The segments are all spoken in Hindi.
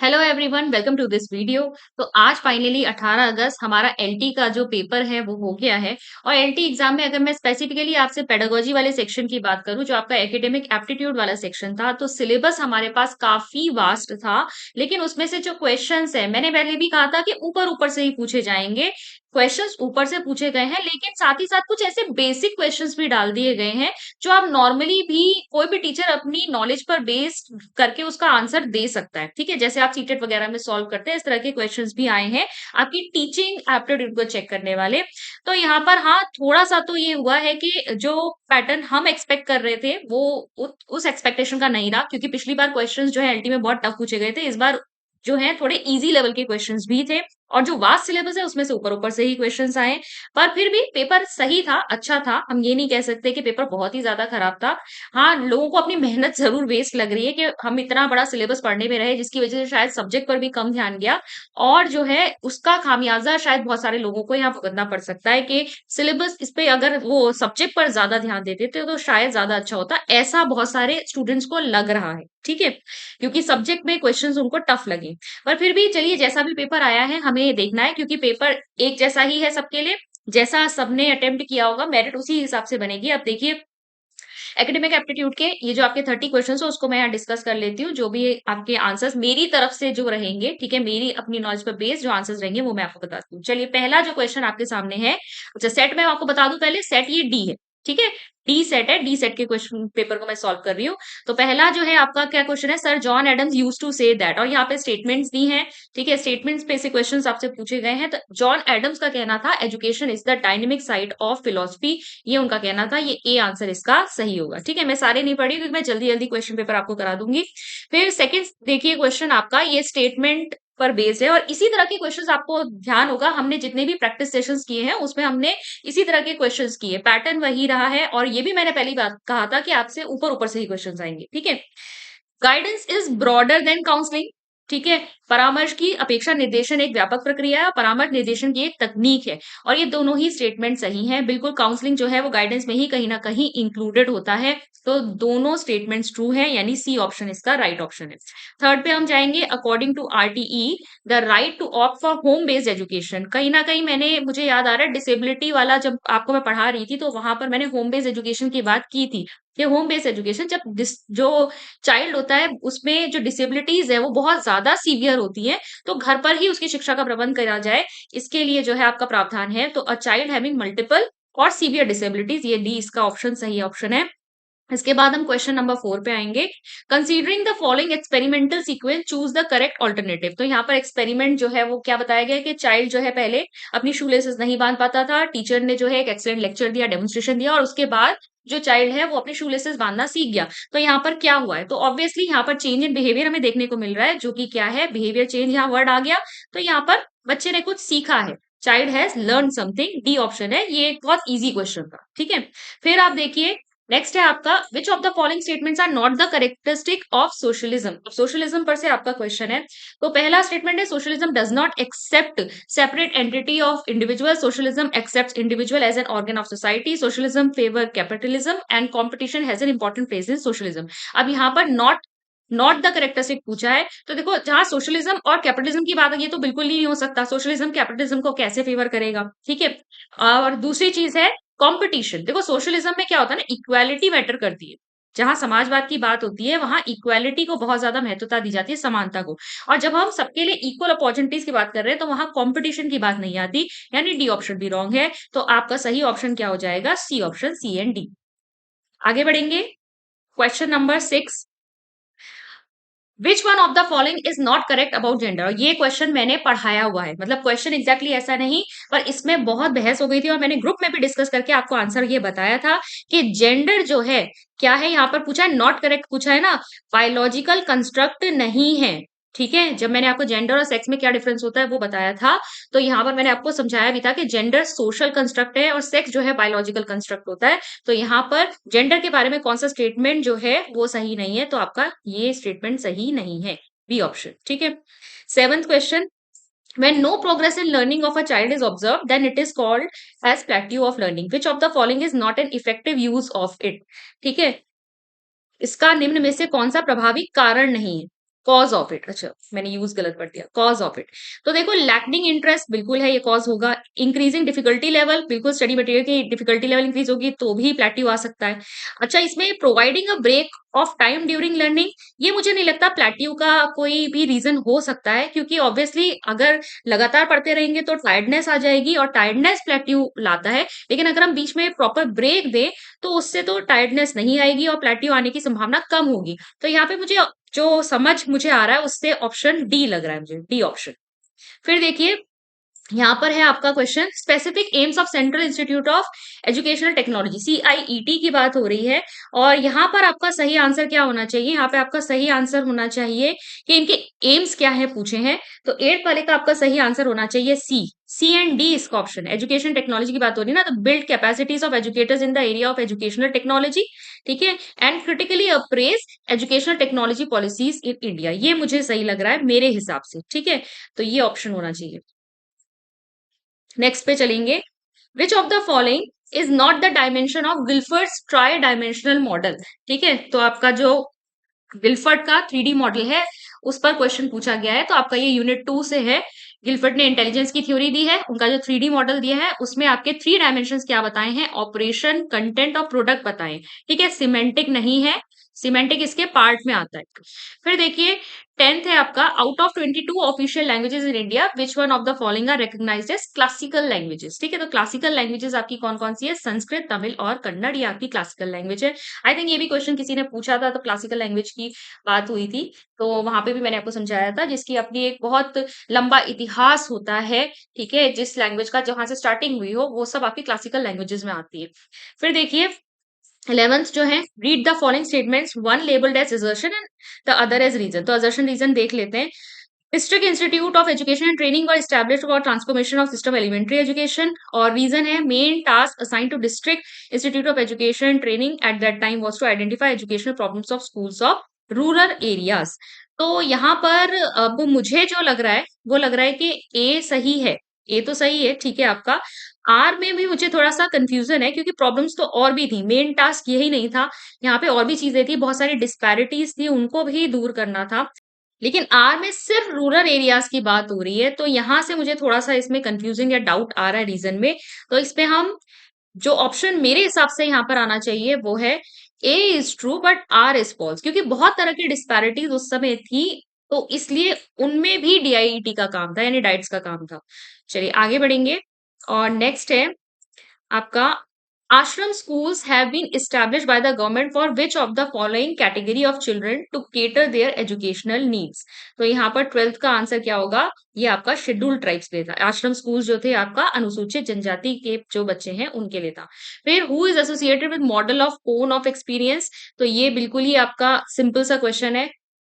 Hello everyone, welcome to this video. तो आज फाइनली 18 अगस्त हमारा एलटी का जो पेपर है वो हो गया है। और एलटी एग्जाम में अगर मैं स्पेसिफिकली आपसे पेडागोजी वाले सेक्शन की बात करूं, जो आपका एकेडमिक एप्टीट्यूड वाला सेक्शन था, तो सिलेबस हमारे पास काफी वास्ट था। लेकिन उसमें से जो क्वेश्चंस है, मैंने पहले भी कहा था कि ऊपर ऊपर से ही पूछे जाएंगे। क्वेश्चंस ऊपर से पूछे गए हैं, लेकिन साथ ही साथ कुछ ऐसे बेसिक क्वेश्चंस भी डाल दिए गए हैं जो आप नॉर्मली भी कोई भी टीचर अपनी नॉलेज पर बेस्ड करके उसका आंसर दे सकता है। ठीक है, जैसे आप सीटेट वगैरह में सॉल्व करते हैं, इस तरह के क्वेश्चंस भी आए हैं आपकी टीचिंग एप्टीट्यूड को चेक करने वाले। तो यहाँ पर हाँ, थोड़ा सा तो ये हुआ है कि जो पैटर्न हम एक्सपेक्ट कर रहे थे वो उस एक्सपेक्टेशन का नहीं रहा, क्योंकि पिछली बार क्वेश्चंस जो है एलटी में बहुत टफ पूछे गए थे। इस बार जो है थोड़े इजी लेवल के क्वेश्चंस भी थे, और जो वास्ट सिलेबस है उसमें से ऊपर ऊपर से ही क्वेश्चंस आए। पर फिर भी पेपर सही था, अच्छा था। हम ये नहीं कह सकते कि पेपर बहुत ही ज्यादा खराब था। हाँ, लोगों को अपनी मेहनत जरूर वेस्ट लग रही है कि हम इतना बड़ा सिलेबस पढ़ने में रहे, जिसकी वजह से शायद सब्जेक्ट पर भी कम ध्यान गया। और जो है उसका खामियाजा शायद बहुत सारे लोगों को यहाँ भुगतना पड़ सकता है कि सिलेबस इस पे अगर वो सब्जेक्ट पर ज्यादा ध्यान देते तो शायद ज्यादा अच्छा होता। ऐसा बहुत सारे स्टूडेंट्स को लग रहा है। ठीक है, क्योंकि सब्जेक्ट में क्वेश्चंस उनको टफ लगे। पर फिर भी चलिए, जैसा भी पेपर आया है हमें ये देखना है, क्योंकि पेपर एक जैसा ही है सबके लिए। जैसा सबने अटेम्प्ट किया होगा, मेरिट उसी हिसाब से बनेगी। अब देखिए, एकेडमिक एप्टीट्यूड के ये जो आपके 30 क्वेश्चंस है उसको मैं यहाँ डिस्कस कर लेती हूँ। जो भी आपके आंसर्स मेरी तरफ से जो रहेंगे, ठीक है, मेरी अपनी नॉलेज पर बेस्ड जो आंसर्स रहेंगे वो मैं आपको बताती हूँ। चलिए, पहला जो क्वेश्चन आपके सामने है, अच्छा सेट मैं आपको बता दूं पहले, सेट ये डी है। ठीक है, डी सेट है। डी सेट के क्वेश्चन पेपर को मैं सॉल्व कर रही हूँ। तो पहला जो है आपका क्या क्वेश्चन है, sir John Adams used to say that, और यहाँ पे स्टेटमेंट्स दी हैं। ठीक है, स्टेटमेंट्स पे से क्वेश्चंस आपसे पूछे गए हैं। तो जॉन एडम्स का कहना था education is the dynamic side of philosophy, ये उनका कहना था। ये ए आंसर इसका सही होगा। ठीक है, मैं सारे नहीं पढ़ी क्योंकि मैं जल्दी जल्दी क्वेश्चन पेपर आपको करा दूंगी। फिर सेकंड देखिए, क्वेश्चन आपका ये स्टेटमेंट पर बेस्ड है, और इसी तरह के क्वेश्चंस आपको ध्यान होगा, हमने जितने भी प्रैक्टिस सेशंस किए हैं उसमें हमने इसी तरह के क्वेश्चंस किए, पैटर्न वही रहा है। और ये भी मैंने पहली बात कहा था कि आपसे ऊपर ऊपर से ही क्वेश्चंस आएंगे। ठीक है, guidance is broader then counselling. ठीक है, परामर्श की अपेक्षा निर्देशन एक व्यापक प्रक्रिया है, और परामर्श निर्देशन की एक तकनीक है। और ये दोनों ही स्टेटमेंट सही हैं। बिल्कुल, काउंसलिंग जो है वो गाइडेंस में ही कहीं ना कहीं इंक्लूडेड होता है। तो दोनों स्टेटमेंट्स ट्रू है, यानी सी ऑप्शन इसका राइट ऑप्शन है। थर्ड पे हम जाएंगे, according to RTE the right to opt for home based education. कहीं ना कहीं मैंने, मुझे याद आ रहा है डिसेबिलिटी वाला जब आपको मैं पढ़ा रही थी तो वहां पर मैंने होम बेस्ड एजुकेशन की बात की थी। कि होम बेस्ड एजुकेशन, जब जो चाइल्ड होता है उसमें जो डिसेबिलिटीज है वो बहुत ज्यादा सीवियर होती है, तो घर पर ही उसकी शिक्षा का प्रबंध करा जाए, इसके लिए जो है आपका प्रावधान है। तो अ चाइल्ड हैविंग मल्टीपल और सीवियर डिसेबिलिटीज, ये डी इसका ऑप्शन सही ऑप्शन है। इसके बाद हम क्वेश्चन नंबर 4 पे आएंगे, considering the following experimental sequence choose the correct alternative. तो यहाँ पर एक्सपेरिमेंट जो है वो क्या बताया गया कि चाइल्ड जो है पहले अपनी शू लेसेस नहीं बांध पाता था, टीचर ने जो है एक एक्सीलेंट लेक्चर दिया, डेमोन्स्ट्रेशन दिया, और उसके बाद जो चाइल्ड है वो अपनी शू लेसेस बांधना सीख गया। तो यहाँ पर क्या हुआ है, तो ऑब्वियसली यहाँ पर चेंज इन बिहेवियर हमें देखने को मिल रहा है, जो कि क्या है, बिहेवियर चेंज, यहाँ वर्ड आ गया। तो यहाँ पर बच्चे ने कुछ सीखा है, child has learn something, D option है। ये एक बहुत ईजी क्वेश्चन था। ठीक है, फिर आप देखिए, नेक्स्ट है आपका, which of the following statements are not the characteristic of socialism. Socialism पर से आपका क्वेश्चन है। तो पहला स्टेटमेंट है, socialism does not accept separate entity of individual, socialism accept individual as an organ of society, socialism favour capitalism and competition has an important place in socialism. अब यहाँ पर नॉट द करेक्टरिस्टिक पूछा है, तो देखो जहां सोशलिज्म और कैपिटलिज्म की बात है, ये तो बिल्कुल ही नहीं हो सकता। सोशलिज्म कैपिटलिज्म को कैसे फेवर करेगा। ठीक है, और दूसरी चीज है कंपटीशन। देखो सोशलिज्म में क्या होता है ना, इक्वालिटी मैटर करती है। जहां समाजवाद की बात होती है वहां इक्वालिटी को बहुत ज्यादा महत्वता दी जाती है, समानता को। और जब हम सबके लिए इक्वल अपॉर्चुनिटीज की बात कर रहे हैं तो वहां कंपटीशन की बात नहीं आती, यानी डी ऑप्शन भी रॉन्ग है। तो आपका सही ऑप्शन क्या हो जाएगा, C option, C and D. आगे बढ़ेंगे, question number 6, which one of the following is not correct about gender. ये क्वेश्चन मैंने पढ़ाया हुआ है, मतलब क्वेश्चन एग्जैक्टली ऐसा नहीं, पर इसमें बहुत बहस हो गई थी और मैंने ग्रुप में भी डिस्कस करके आपको आंसर ये बताया था कि जेंडर जो है क्या है, यहाँ पर पूछा है नॉट करेक्ट पूछा है ना, बायोलॉजिकल कंस्ट्रक्ट नहीं है। ठीक है, जब मैंने आपको जेंडर और सेक्स में क्या डिफरेंस होता है वो बताया था, तो यहाँ पर मैंने आपको समझाया भी था कि जेंडर सोशल कंस्ट्रक्ट है और सेक्स जो है बायोलॉजिकल कंस्ट्रक्ट होता है। तो यहाँ पर जेंडर के बारे में कौन सा स्टेटमेंट जो है वो सही नहीं है, तो आपका ये स्टेटमेंट सही नहीं है, बी ऑप्शन। ठीक है, seventh question, when no progress in learning of a child is observed then it is called as plateau of learning, which of the following is not an effective use of it। ठीक है, इसका निम्न में से कौन सा प्रभावी कारण नहीं है। कॉज ऑफ इट, अच्छा मैंने यूज गलत कर दिया, कॉज ऑफ इट। तो देखो लैकिंग इंटरेस्ट बिल्कुल है, ये कॉज होगा। इंक्रीजिंग डिफिकल्टी लेवल, बिल्कुल स्टडी मटेरियल की डिफिकल्टी लेवल इंक्रीज होगी तो भी प्लेट्यू आ सकता है। अच्छा इसमें providing a break of time during learning, ये मुझे नहीं लगता प्लेट्यू का कोई भी रीजन हो सकता है, क्योंकि ऑब्वियसली अगर लगातार पढ़ते रहेंगे तो टायर्डनेस आ जाएगी और टायर्डनेस प्लेट्यू लाता है। लेकिन अगर हम बीच में प्रॉपर ब्रेक दें तो उससे तो टायर्डनेस नहीं आएगी और प्लेट्यू आने की संभावना कम होगी। तो यहाँ पे मुझे जो समझ मुझे आ रहा है उससे ऑप्शन डी लग रहा है, मुझे डी ऑप्शन। फिर देखिए यहाँ पर है आपका question, specific AIIMS of central institute of educational technology, CIET की बात हो रही है। और यहाँ पर आपका सही आंसर क्या होना चाहिए, यहाँ पे आपका सही आंसर होना चाहिए कि इनके एम्स क्या है पूछे हैं। तो 8th वाले का आपका सही आंसर होना चाहिए सी एंड डी इसका ऑप्शन। एजुकेशन टेक्नोलॉजी की बात हो रही है ना, तो build capacities of educators in the area of educational technology, ठीक है, and critically apprise educational technology policies in India. ये मुझे सही लग रहा है मेरे हिसाब से, ठीक है, तो ये ऑप्शन होना चाहिए। नेक्स्ट पे चलेंगे, which of the following is not the dimension of Guilford's tri dimensional model, ठीक है, तो आपका जो गिलफर्ड का 3D मॉडल है उस पर क्वेश्चन पूछा गया है, तो आपका ये यूनिट 2 से है। गिलफर्ड ने इंटेलिजेंस की थ्योरी दी है, उनका जो 3D मॉडल दिया है उसमें आपके 3 डायमेंशंस क्या बताए हैं, ऑपरेशन, कंटेंट और प्रोडक्ट बताए, ठीक है, सिमेंटिक नहीं है, सिमेंटिक इसके पार्ट में आता है। फिर देखिए 10th है आपका, out of 22 official languages in India which one of the following are recognised as classical languages, ठीक है, तो क्लासिकल लैंग्वेजेस आपकी कौन कौन सी है, संस्कृत, तमिल और कन्नड़, ये आपकी क्लासिकल लैंग्वेज है। आई थिंक ये भी क्वेश्चन किसी ने पूछा था तो क्लासिकल लैंग्वेज की बात हुई थी, तो वहां पे भी मैंने आपको समझाया था, जिसकी अपनी एक बहुत लंबा इतिहास होता है, ठीक है, जिस लैंग्वेज का जहां से स्टार्टिंग हुई हो वो सब आपकी क्लासिकल लैंग्वेजेस में आती है। फिर देखिए 11th जो है, read the following statements, one labelled as assertion and the other as reason, तो assertion रीजन देख लेते हैं। District institute of education and training और established for transformation of system elementary education, और रीजन है main task assign to district institute of education and training at that time was to identify educational problems of schools of rural areas. तो यहाँ पर अब मुझे जो लग रहा है वो लग रहा है कि ए सही है, ए तो सही है, ठीक है आपका। आर में भी मुझे थोड़ा सा कंफ्यूजन है क्योंकि प्रॉब्लम्स तो और भी थी, मेन टास्क यही नहीं था, यहाँ पे और भी चीजें थी, बहुत सारी डिस्पैरिटीज थी, उनको भी दूर करना था। लेकिन आर में सिर्फ रूरल एरियाज की बात हो रही है, तो यहां से मुझे थोड़ा सा इसमें कंफ्यूजिंग या डाउट आ रहा है रीजन में। तो इस पे हम जो ऑप्शन मेरे हिसाब से यहाँ पर आना चाहिए वो है A is true but R is false, क्योंकि बहुत तरह की डिस्पैरिटीज उस समय थी, तो इसलिए उनमें भी डीआईईटी का काम था, यानी डाइट्स का काम था। चलिए आगे बढ़ेंगे, और नेक्स्ट है आपका, आश्रम schools have been established by the government for which of the following category of children to cater their educational needs। तो यहाँ पर 12th का आंसर क्या होगा, ये आपका शेड्यूल्ड ट्राइब्स के लिए था। आश्रम स्कूल जो थे आपका अनुसूचित जनजाति के जो बच्चे हैं उनके लिए था। फिर who is associated with model of cone of experience, तो ये बिल्कुल ही आपका सिंपल सा क्वेश्चन है,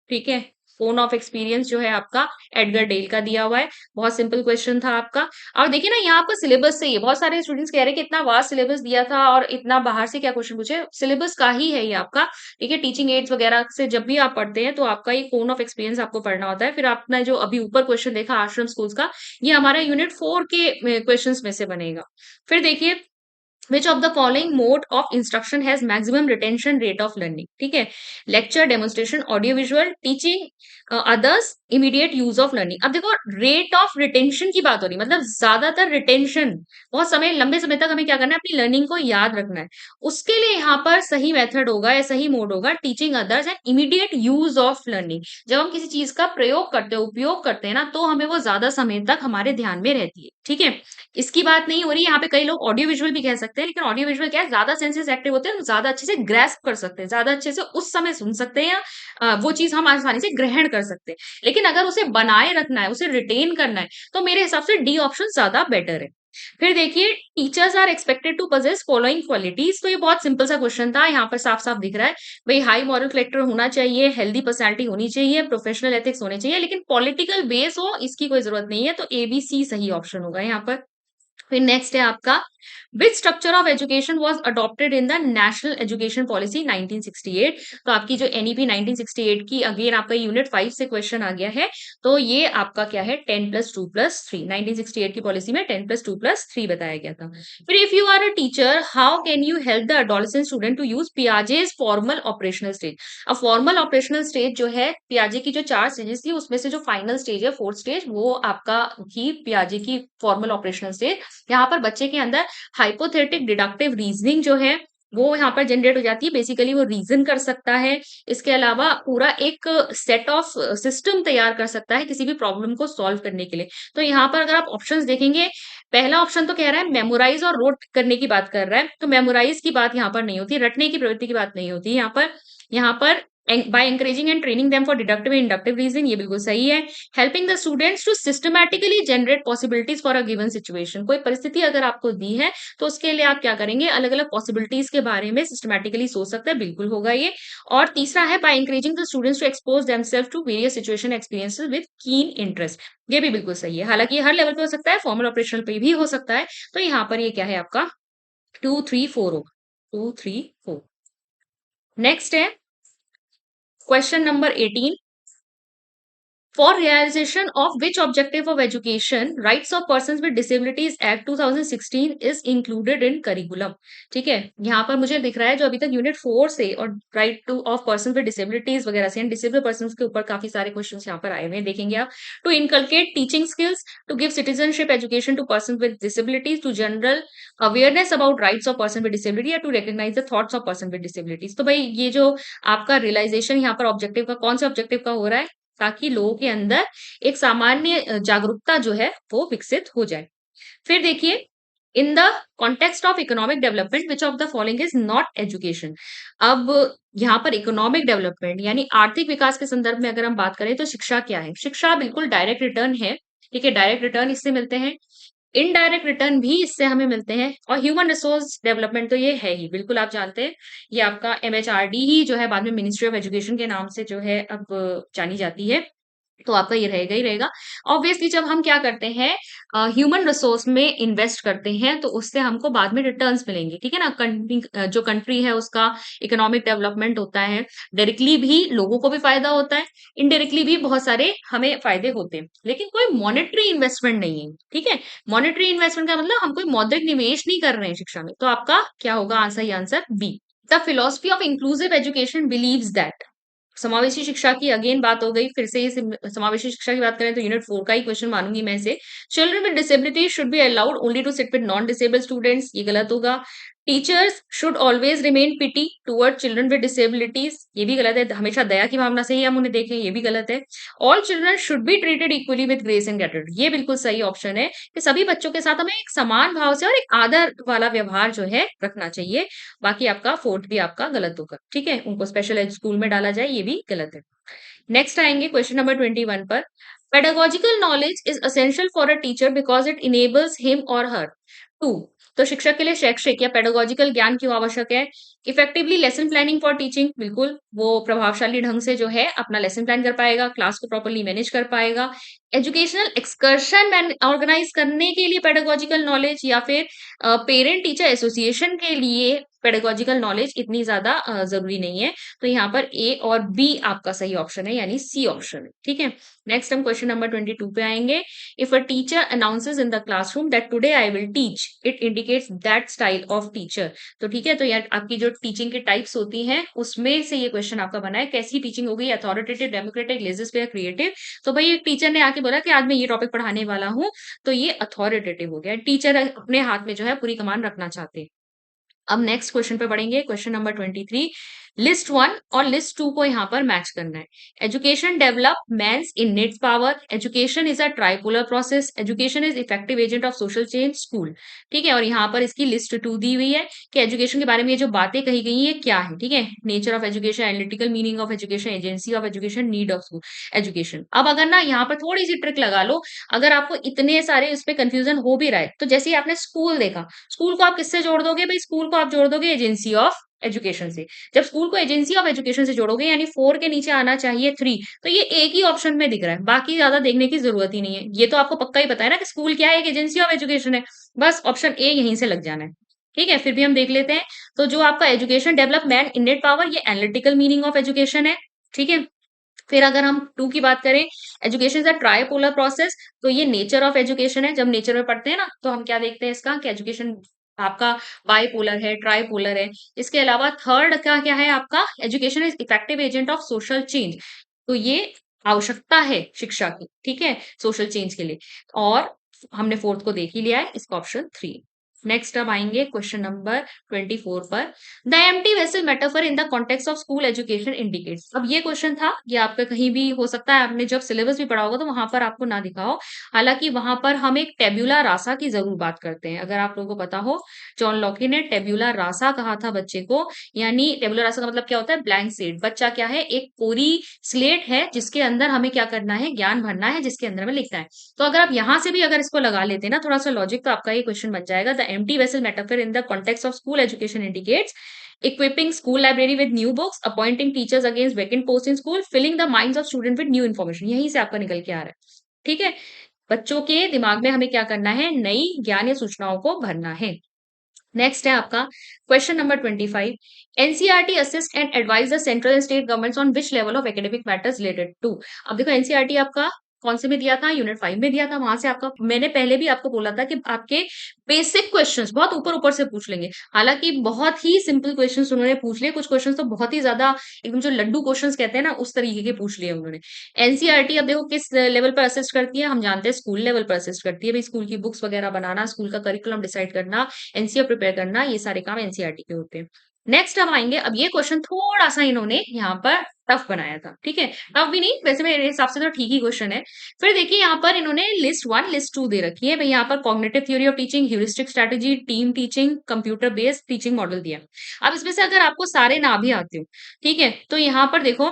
ठीक है, कोन ऑफ एक्सपीरियंस जो है आपका एडगर डेल का दिया हुआ है, बहुत सिंपल क्वेश्चन था आपका। और देखिए ना यहाँ पर सिलेबस से ही बहुत सारे स्टूडेंट्स कह रहे हैं कि इतना वास्ट सिलेबस दिया था और इतना बाहर से क्या क्वेश्चन पूछे, सिलेबस का ही है ये आपका, ठीक है, टीचिंग एड्स वगैरह से जब भी आप पढ़ते हैं तो आपका ये कोन ऑफ एक्सपीरियंस आपको पढ़ना होता है। फिर आपने जो अभी ऊपर क्वेश्चन देखा आश्रम स्कूल्स का, ये हमारा यूनिट 4 के क्वेश्चन में से बनेगा। फिर देखिए which of the following mode of instruction has maximum retention rate of learning, ठीक है, lecture, demonstration, audio visual, teaching, others, immediate use of learning. अब देखो रेट ऑफ रिटेंशन की बात हो रही है, मतलब ज्यादातर रिटेंशन, बहुत समय लंबे समय तक हमें क्या करना है, अपनी लर्निंग को याद रखना है, उसके लिए यहाँ पर सही मेथड होगा या सही मोड होगा teaching others and immediate use of learning. जब हम किसी चीज का प्रयोग करते हैं, उपयोग करते हैं ना, तो हमें वो ज्यादा समय तक हमारे ध्यान में रहती है, ठीक है, इसकी बात नहीं हो रही यहाँ पे। कई लोग ऑडियो विजुअल भी कह सकते हैं, लेकिन ऑडियो विजुअल क्या है, ज्यादा सेंसेस एक्टिव होते हैं, ज्यादा अच्छे से ग्रैस्प कर सकते हैं, ज्यादा अच्छे से उस समय सुन सकते हैं, या वो चीज हम आसानी से ग्रहण कर सकते हैं। लेकिन अगर उसे बनाए रखना है, उसे रिटेन करना है, तो मेरे हिसाब से डी ऑप्शन ज्यादा बेटर है। फिर देखिए teachers are expected to possess following qualities, तो ये बहुत सिंपल सा क्वेश्चन था, यहाँ पर साफ साफ दिख रहा है भाई, हाई मॉरल कैरेक्टर होना चाहिए, हेल्दी पर्सनैलिटी होनी चाहिए, प्रोफेशनल एथिक्स होने चाहिए, लेकिन पॉलिटिकल बेस हो इसकी कोई जरूरत नहीं है, तो ABC सही ऑप्शन होगा यहाँ पर। फिर नेक्स्ट है आपका which structure of education was adopted in the national education policy 1968। तो आपकी जो एनईपी 1968 की अगेन आपका यूनिट 5 से क्वेश्चन आ गया है। तो ये आपका क्या है 10+2+3 1968 की पॉलिसी में 10+2+3 बताया गया था। फिर if you are a teacher how can you help the adolescent student to use Piaget's formal operational stage. अब फॉर्मल ऑपरेशनल स्टेज जो है पियाजे की जो 4 स्टेजेस थी उसमें से जो फाइनल स्टेज है 4th स्टेज वो आपका थी पियाजे की फॉर्मल ऑपरेशनल स्टेज। यहाँ पर बच्चे के अंदर हाइपोथेटिक डिडक्टिव रीजनिंग जो है वो यहाँ पर जनरेट हो जाती है। बेसिकली वो रीजन कर सकता है। इसके अलावा पूरा एक सेट ऑफ सिस्टम तैयार कर सकता है किसी भी प्रॉब्लम को सॉल्व करने के लिए। तो यहाँ पर अगर आप ऑप्शंस देखेंगे पहला ऑप्शन तो कह रहा है मेमोराइज और रोट करने की बात कर रहा है। तो मेमोराइज की बात यहाँ पर नहीं होती, रटने की प्रवृत्ति की बात नहीं होती यहाँ पर by encouraging and training them for deductive and inductive reasoning, ये बिल्कुल सही है। Helping the students to systematically generate possibilities for a given situation. कोई परिस्थिति अगर आपको दी है तो उसके लिए आप क्या करेंगे अलग अलग पॉसिबिलिटीज के बारे में सिस्टमैटिकली सोच सकते हैं, बिल्कुल होगा ये। और तीसरा है by encouraging the students to expose themselves to various situation experiences with keen interest, ये भी बिल्कुल सही है। हालांकि ये हर लेवल पे हो सकता है, फॉर्मल ऑपरेशनल पे भी हो सकता है। तो यहाँ पर ये क्या है आपका 2 3 4 होगा, 2 3 4। नेक्स्ट है question number 18। For realization of which objective of education, Rights of Persons with Disabilities Act 2016 is included in curriculum। ठीक है, यहाँ पर मुझे दिख रहा है जो अभी तक यूनिट 4 से और right two of person with disabilities वगैरह से डिसेबल पर्सन के ऊपर काफी सारे क्वेश्चन यहाँ पर आए हुए हैं, देखेंगे आप। To inculcate teaching skills, to give citizenship education to person with disabilities, to general awareness about rights of person with disability, या to recognise the thoughts of person with disabilities. तो भाई ये जो आपका रियलाइजेशन यहाँ पर ऑब्जेक्टिव का कौन से ऑब्जेक्टिव का हो रहा है, ताकि लोगों के अंदर एक सामान्य जागरूकता जो है वो विकसित हो जाए। फिर देखिए in the context of economic development which of the following is not education. अब यहाँ पर इकोनॉमिक डेवलपमेंट यानी आर्थिक विकास के संदर्भ में अगर हम बात करें तो शिक्षा क्या है, शिक्षा बिल्कुल डायरेक्ट रिटर्न है। ठीक है, डायरेक्ट रिटर्न इससे मिलते हैं, इनडायरेक्ट रिटर्न भी इससे हमें मिलते हैं, और ह्यूमन रिसोर्स डेवलपमेंट तो ये है ही, बिल्कुल आप जानते हैं। ये आपका एमएचआरडी ही जो है बाद में मिनिस्ट्री ऑफ एजुकेशन के नाम से जो है अब जानी जाती है। तो आपका ये रहेगा ही रहेगा। ऑब्वियसली जब हम क्या करते हैं ह्यूमन रिसोर्स में इन्वेस्ट करते हैं तो उससे हमको बाद में रिटर्न्स मिलेंगे। ठीक है ना, कंट्री जो कंट्री है उसका इकोनॉमिक डेवलपमेंट होता है, डायरेक्टली भी लोगों को भी फायदा होता है, इनडायरेक्टली भी बहुत सारे हमें फायदे होते हैं, लेकिन कोई मॉनेटरी इन्वेस्टमेंट नहीं है। ठीक है, मॉनेटरी इन्वेस्टमेंट का मतलब हम कोई मौद्रिक निवेश नहीं कर रहे हैं शिक्षा में। तो आपका क्या होगा answer, answer B. The philosophy of inclusive education believes that. समावेशी शिक्षा की अगेन बात हो गई, फिर से ये समावेशी शिक्षा की बात करें तो यूनिट 4 का ही क्वेश्चन मानूंगी मैं इसे। Children with disability should be allowed only to sit with non disabled students, ये गलत होगा। Teachers should always remain pity toward children with disabilities, ये भी गलत है। हमेशा दया की भावना से ही हम उन्हें देखें, ये भी गलत है। All children should be treated equally with grace and gratitude, ये बिल्कुल सही ऑप्शन है कि सभी बच्चों के साथ हमें एक समान भाव से और एक आदर वाला व्यवहार जो है रखना चाहिए। बाकी आपका 4th भी आपका गलत होगा। ठीक है, उनको स्पेशल स्कूल में डाला जाए, ये भी गलत है। नेक्स्ट आएंगे क्वेश्चन नंबर 21 पर। Pedagogical knowledge is essential for a teacher because it enables him और हर टू। तो शिक्षक के लिए शैक्षिक या पेडागोजिकल ज्ञान क्यों आवश्यक है? Effectively lesson planning for teaching, बिल्कुल वो प्रभावशाली ढंग से जो है अपना लेसन प्लान कर पाएगा, क्लास को प्रॉपर्ली मैनेज कर पाएगा। एजुकेशनल एक्सकर्शन ऑर्गेनाइज करने के लिए पेडागोजिकल नॉलेज, या फिर पेरेंट टीचर एसोसिएशन के लिए पेडागोजिकल नॉलेज इतनी ज्यादा जरूरी नहीं है। तो यहाँ पर ए और बी आपका सही ऑप्शन है, यानी सी ऑप्शन है। ठीक है, नेक्स्ट हम क्वेश्चन नंबर 22 पे आएंगे। If a teacher announces in the classroom that today I will teach, it indicates that style of teacher. तो ठीक है, तो यार आपकी जो टीचिंग की टाइप्स होती हैं उसमें से ये क्वेश्चन आपका बना है, कैसी टीचिंग होगी, अथॉरिटेटिव, डेमोक्रेटिक, लेजिस्लेटिव, क्रिएटिव। तो भाई एक टीचर ने आके बोला कि आज मैं ये टॉपिक पढ़ाने वाला हूँ, तो ये अथॉरिटेटिव हो गया। टीचर अपने हाथ में जो है पूरी कमान रखना चाहते हैं। अब नेक्स्ट क्वेश्चन पे बढ़ेंगे, क्वेश्चन नंबर 23। लिस्ट 1 और लिस्ट 2 को यहाँ पर मैच करना है। Education develop man's innate power, education is a tripolar process, education is effective agent of social change, school. ठीक है, और यहाँ पर इसकी लिस्ट 2 दी हुई है कि एजुकेशन के बारे में ये जो बातें कही गई है क्या है। ठीक है, nature of education, analytical meaning of education, agency of education, need of education. अब अगर ना यहाँ पर थोड़ी सी ट्रिक लगा लो, अगर आपको इतने सारे इस पे कंफ्यूजन हो भी रहा है तो जैसे ही आपने स्कूल देखा, स्कूल को आप किससे जोड़ दोगे भाई, स्कूल को आप जोड़ दोगे एजेंसी ऑफ एजुकेशन से। जब स्कूल को एजेंसी ऑफ एजुकेशन से जोड़ोगे यानी 4 के नीचे आना चाहिए 3, तो ये एक ही ऑप्शन में दिख रहा है, बाकी ज़्यादा देखने की ज़रूरत ही नहीं है। ये तो आपको पक्का ही पता है ना कि स्कूल क्या है, एक एजेंसी ऑफ एजुकेशन है। बस ऑप्शन ए यहीं से लग जाना है। ठीक है? फिर भी हम देख लेते हैं। तो जो आपका एजुकेशन डेवलप मैन इनेट पावर, ये एनालिटिकल मीनिंग ऑफ एजुकेशन है। ठीक है? फिर अगर हम 2 की बात करें, education is a tripolar process, तो ये नेचर ऑफ एजुकेशन है। जब नेचर में पढ़ते हैं ना, तो हम क्या देखते हैं इसका कि एजुकेशन आपका बाइपोलर है, ट्राइपोलर है। इसके अलावा थर्ड का क्या है आपका, education is effective agent of social change. तो ये आवश्यकता है शिक्षा की, ठीक है? सोशल चेंज के लिए। और हमने फोर्थ को देख ही लिया है, इसका ऑप्शन 3। नेक्स्ट अब आएँगे क्वेश्चन नंबर 24 पर। The empty vessel metaphor in the context of school education indicates. अब ये क्वेश्चन था, ये आपका कहीं भी हो सकता है, आपने जब सिलेबस भी पढ़ा होगा तो वहां पर आपको ना दिखा हो। हालांकि वहां पर हम एक टेब्यूला रासा की जरूर बात करते हैं। अगर आप लोगों को पता हो, जॉन लॉकी ने टेब्यूला रासा कहा था बच्चे को, यानी टेब्यूला रासा का मतलब क्या होता है, ब्लैंक स्लेट। बच्चा क्या है, एक कोरी स्लेट है जिसके अंदर हमें क्या करना है, ज्ञान भरना है, जिसके अंदर में लिखना है। तो अगर आप यहां से भी अगर इसको लगा लेते हैं ना थोड़ा सा लॉजिक, तो आपका ये क्वेश्चन बन जाएगा। The empty vessel metaphor in the context of school education indicates equipping school library with new books, appointing teachers against vacant posts in school, filling the minds of students with new information। यहीं से आपका निकल के आ रहा है। ठीक है? बच्चों के दिमाग में हमें क्या करना है, नई ज्ञान या सूचनाओं को भरना है। नेक्स्ट है आपका question number 25। NCERT assist and advise the central and state governments on which level of academic matters related to. अब देखो एनसीईआरटी आपका कौन से में दिया था, यूनिट 5 में दिया था। वहां से आपका, मैंने पहले भी आपको बोला था कि आपके बेसिक क्वेश्चंस बहुत ऊपर ऊपर से पूछ लेंगे। हालांकि बहुत ही सिंपल क्वेश्चंस उन्होंने पूछ लिए, कुछ क्वेश्चंस तो बहुत ही ज्यादा एकदम जो लड्डू क्वेश्चंस कहते हैं ना, उस तरीके के पूछ लिए उन्होंने। एनसीईआरटी अब देखो किस लेवल पर असिस्ट करती है, हम जानते हैं स्कूल लेवल पर असिस्ट करती है। भाई स्कूल की बुक्स वगैरह बनाना, स्कूल का करिकुलम डिसाइड करना, एनसीआर प्रिपेयर करना, ये सारे काम एनसीईआरटी के होते हैं। नेक्स्ट हम आएंगे, अब ये क्वेश्चन थोड़ा सा इन्होंने यहाँ पर टफ बनाया था। ठीक है, टफ भी नहीं, वैसे मेरे हिसाब से तो ठीक ही क्वेश्चन है। फिर देखिए यहाँ पर इन्होंने लिस्ट 1 लिस्ट 2 दे रखी है भाई। यहाँ पर cognitive theory of teaching, heuristic strategy, team teaching, computer based teaching model दिया। अब इसमें से अगर आपको सारे ना भी आते हो, ठीक है, तो यहाँ पर देखो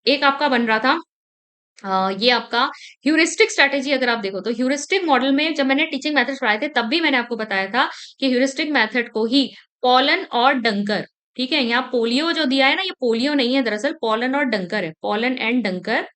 एक आपका बन रहा था ये आपका ह्यूरिस्टिक स्ट्रैटेजी। अगर आप देखो तो ह्यूरिस्टिक मॉडल में जब मैंने टीचिंग मेथड्स पढ़ाए थे, तब भी मैंने आपको बताया था कि ह्यूरिस्टिक मेथड को ही पॉलन और डंकर, ठीक है, यहाँ पोलियो जो दिया है ना, ये पोलियो नहीं है, दरअसल पॉलन और डंकर है, पॉलन एंड डंकर।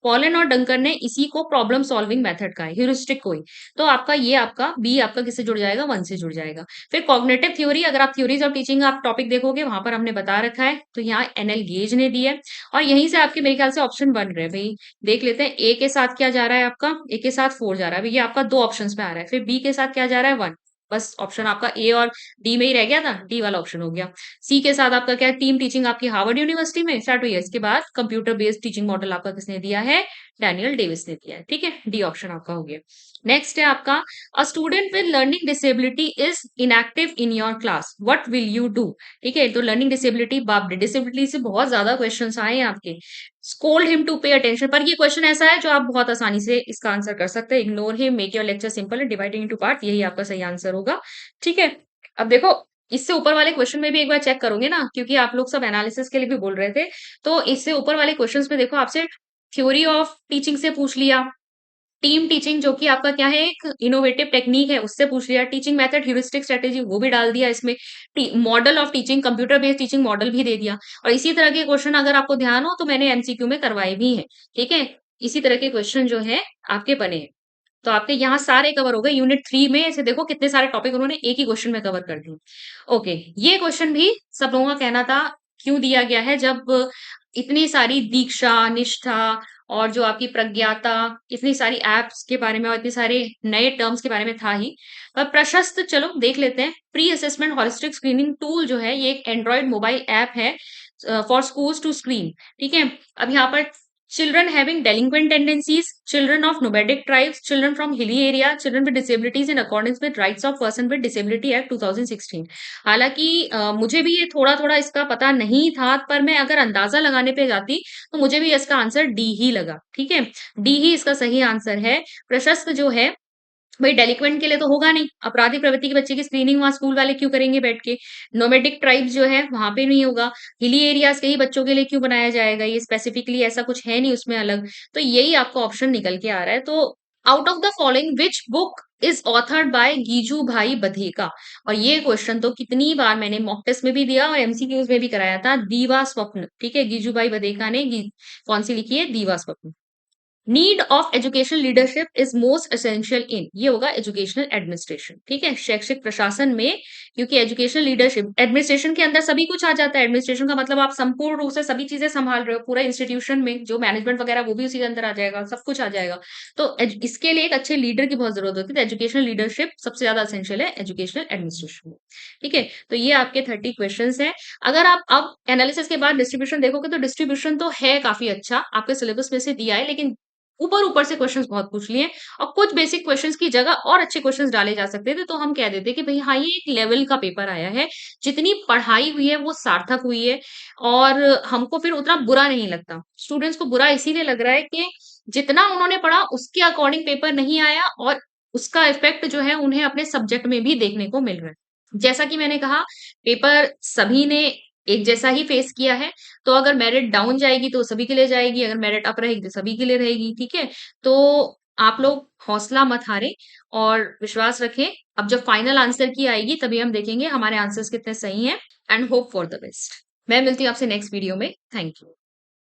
पॉलन और डंकर ने इसी को प्रॉब्लम सॉल्विंग मेथड का है, ह्यूरिस्टिक को ही। तो आपका ये आपका बी आपका किससे जुड़ जाएगा, 1 से जुड़ जाएगा। फिर कॉग्निटिव थ्योरी, अगर आप थ्योरीज ऑफ टीचिंग आप टॉपिक देखोगे, वहां पर हमने बता रखा है, तो यहाँ एनएल गेज ने दिया है। और यहीं से आपके मेरे ख्याल से ऑप्शन बन रहे हैं भाई। देख लेते हैं, ए के साथ क्या जा रहा है आपका, ए के साथ 4 जा रहा है, ये आपका 2 ऑप्शंस में आ रहा है। फिर बी के साथ क्या जा रहा है, 1। बस ऑप्शन आपका ए और डी में ही रह गया था, डी वाला ऑप्शन हो गया। सी के साथ आपका क्या है, टीम टीचिंग आपकी हार्वर्ड यूनिवर्सिटी में स्टार्ट हुई है। इसके बाद कंप्यूटर बेस्ड टीचिंग मॉडल आपका किसने दिया है, डैनियल डेविस ने दिया है। ठीक है, डी ऑप्शन आपका हो गया। नेक्स्ट है आपका, a student with learning disability is inactive in your class, what will you do. ठीक है, तो लर्निंग डिसेबिलिटी, बाप रे, डिसेबिलिटी से बहुत ज्यादा क्वेश्चंस आए हैं आपके। Scold him to pay attention, पर ये क्वेश्चन ऐसा है जो आप बहुत आसानी से इसका आंसर कर सकते हैं। Ignore him, make your lecture simple and divide into part, यही आपका सही आंसर होगा। ठीक है, अब देखो इससे ऊपर वाले क्वेश्चन में भी एक बार चेक करोगे ना, क्योंकि आप लोग सब एनालिसिस के लिए भी बोल रहे थे, तो इससे ऊपर वाले क्वेश्चंस में देखो आपसे थ्योरी ऑफ टीचिंग से पूछ लिया, टीम टीचिंग जो कि आपका क्या है, एक इनोवेटिव टेक्निक है, उससे पूछ लिया, टीचिंग मेथड, ह्यूरिस्टिक स्ट्रेटेजी वो भी डाल दिया इसमें, model of teaching, computer based teaching model भी दे दिया। और इसी तरह के क्वेश्चन अगर आपको ध्यान हो तो मैंने एमसीक्यू में करवाए भी हैं। ठीक है, इसी तरह के क्वेश्चन जो है आपके बने हैं। तो आपके यहाँ सारे कवर हो गए। यूनिट 3 में ऐसे देखो कितने सारे टॉपिक उन्होंने एक ही क्वेश्चन में कवर कर दिए। ओके, ये क्वेश्चन भी सब लोगों का कहना था क्यों दिया गया है, जब इतनी सारी दीक्षा, निष्ठा और जो आपकी प्रज्ञाता, इतनी सारी एप्स के बारे में और इतने सारे नए टर्म्स के बारे में था ही। पर प्रशस्त, चलो देख लेते हैं। Pre assessment holistic screening tool जो है, ये एक एंड्रॉइड मोबाइल ऐप है फॉर स्कूल्स टू स्क्रीन। ठीक है, अब यहाँ पर children having delinquent tendencies, children of nomadic tribes, children from hilly area, children with disabilities in accordance with Rights of Person with Disability Act 2016। हालांकि मुझे भी ये थोड़ा थोड़ा इसका पता नहीं था, पर मैं अगर अंदाजा लगाने पे जाती तो मुझे भी इसका आंसर डी ही लगा। ठीक है, डी ही इसका सही आंसर है। प्रशस्त जो है भाई डेलिक्वेंट के लिए तो होगा नहीं, अपराधी प्रवृत्ति के बच्चे की स्क्रीनिंग वहां स्कूल वाले क्यों करेंगे बैठ के। नोमेडिक ट्राइब्स जो है वहां पे नहीं होगा। हिली एरियाज के ही बच्चों के लिए क्यों बनाया जाएगा, ये स्पेसिफिकली ऐसा कुछ है नहीं उसमें अलग। तो यही आपका ऑप्शन निकल के आ रहा है। तो out of the following which book is authored by Giju bhai Badheka. और ये क्वेश्चन तो कितनी बार मैंने मॉक टेस्ट में भी दिया और एमसीक्यूज में भी कराया था। दीवा स्वप्न, ठीक है, गीजू भाई बधेका ने कौन सी लिखी है? दीवा स्वप्न। Need of educational leadership is most essential इन, ये होगा एजुकेशनल एडमिनिस्ट्रेशन, ठीक है, शैक्षिक प्रशासन में। क्योंकि एजुकेशनल लीडरशिप एडमिनिस्ट्रेशन के अंदर सभी कुछ आ जाता है। एडमिनिस्ट्रेशन का मतलब आप संपूर्ण रूप से सभी चीजें संभाल रहे हो, पूरा इंस्टीट्यूशन में जो मैनेजमेंट वगैरह वो भी उसी के अंदर आ जाएगा, सब कुछ आ जाएगा। तो इसके लिए एक अच्छे लीडर की बहुत जरूरत होती है। तो एजुकेशनल लीडरशिप सबसे ज्यादा एसेंशियल है एजुकेशनल एडमिनिस्ट्रेशन में, ठीक है। तो ये आपके 30 क्वेश्चन है। अगर आप अब एनालिसिस के बाद डिस्ट्रीब्यूशन देखोगे तो डिस्ट्रीब्यूशन तो है काफी अच्छा, आपके सिलेबस में से दिया है, लेकिन ऊपर ऊपर से क्वेश्चंस बहुत पूछ लिए और कुछ बेसिक क्वेश्चंस की जगह और अच्छे क्वेश्चंस डाले जा सकते थे। तो हम कह देते कि भाई हाँ, ये एक लेवल का पेपर आया है, जितनी पढ़ाई हुई है वो सार्थक हुई है और हमको फिर उतना बुरा नहीं लगता। स्टूडेंट्स को बुरा इसीलिए लग रहा है कि जितना उन्होंने पढ़ा उसके अकॉर्डिंग पेपर नहीं आया और उसका इफेक्ट जो है उन्हें अपने सब्जेक्ट में भी देखने को मिल रहा है। जैसा कि मैंने कहा, पेपर सभी ने एक जैसा ही फेस किया है। तो अगर मेरिट डाउन जाएगी तो सभी के लिए जाएगी, अगर मेरिट अप रहेगी तो सभी के लिए रहेगी, ठीक है। तो आप लोग हौसला मत हारें और विश्वास रखें। अब जब फाइनल आंसर की आएगी तभी हम देखेंगे हमारे आंसर्स कितने सही हैं। And hope for the best. मैं मिलती हूँ आपसे नेक्स्ट वीडियो में। Thank you.